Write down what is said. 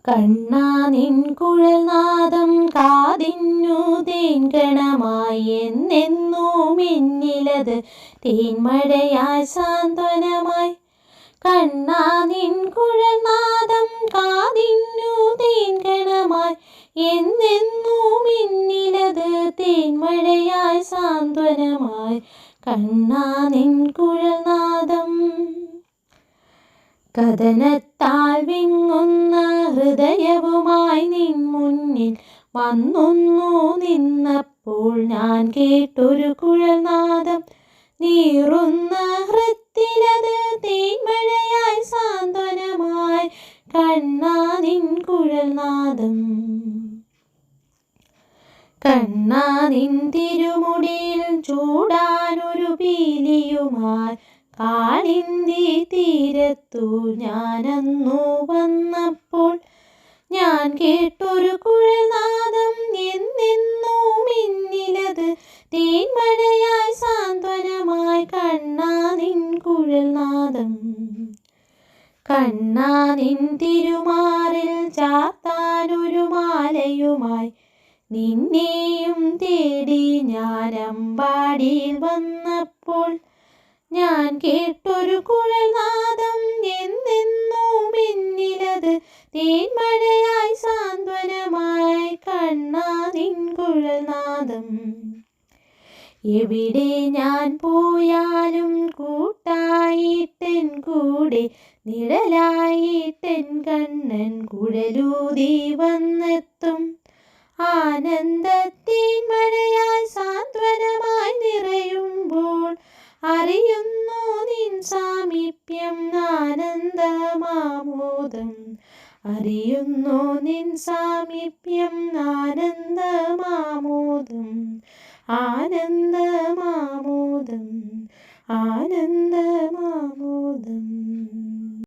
കണ്ണാ നിൻ കുഴൽനാദം കാതിന്നു തേൻകണമായി എന്നെന്നു മിന്നിലത് തേന്മഴയായി സാന്ത്വനമായി. കണ്ണാ നിൻ കുഴൽനാദം കാതിന്നു തേൻകണമായി എന്നെന്നു മിന്നിലത് തേന്മഴയായി സാന്ത്വനമായി. കണ്ണാ നിൻ കുഴൽനാദം. കഥനത്താൽ വിങ്ങുന്ന ഹൃദയവുമായി നിൻ മുന്നിൽ വന്നൊന്നു നിന്നപ്പോൾ ഞാൻ കേട്ടൊരു കുഴൽനാദം. നീറുന്ന ഹൃത്തിലത് തേന്മഴയായി സാന്ത്വനമായി. കണ്ണാ നിൻ കുഴൽനാദം. കണ്ണാ നിൻ തിരുമുടിയിൽ ചൂടാനൊരു പീലിയുമായി കാളിന്തി തീരത്തു ഞാനന്നു വന്നപ്പോൾ ഞാൻ കേട്ടൊരു കുഴൽനാദം. എന്നെന്നു മിന്നിലത് തേന്മഴയായി സാന്ത്വനമായി. കണ്ണാ നിൻ കുഴൽനാദം. കണ്ണാ നിൻ തിരുമാറിൽ ചാർത്താനൊരു മാലയുമായി നിന്നെയും തേടി ഞാൻ അമ്പാടിയിൽ വന്നപ്പോൾ ഞാൻ കേട്ടൊരു കുഴൽനാദം. എന്നെന്നു മിന്നിലത് തേന്മഴയായി സാന്ത്വനമായി. കണ്ണാ നിൻ കുഴൽനാദം. എവിടെ ഞാൻ പോയാലും കൂട്ടായിട്ടെൻ കൂടെ നിഴലായിട്ടെൻ കണ്ണൻ കുഴലൂതി വന്നെത്തും. ആനന്ദത്തിൻ മഴയായി സാന്ത്വനമായി നിറയുമ്പോൾ അറിയുന്നു നിൻ സാമീപ്യം ആനന്ദമാമോദം. അറിയുന്നു നിൻ സാമീപ്യം ആനന്ദമാമോദം. ആനന്ദമാമോദം.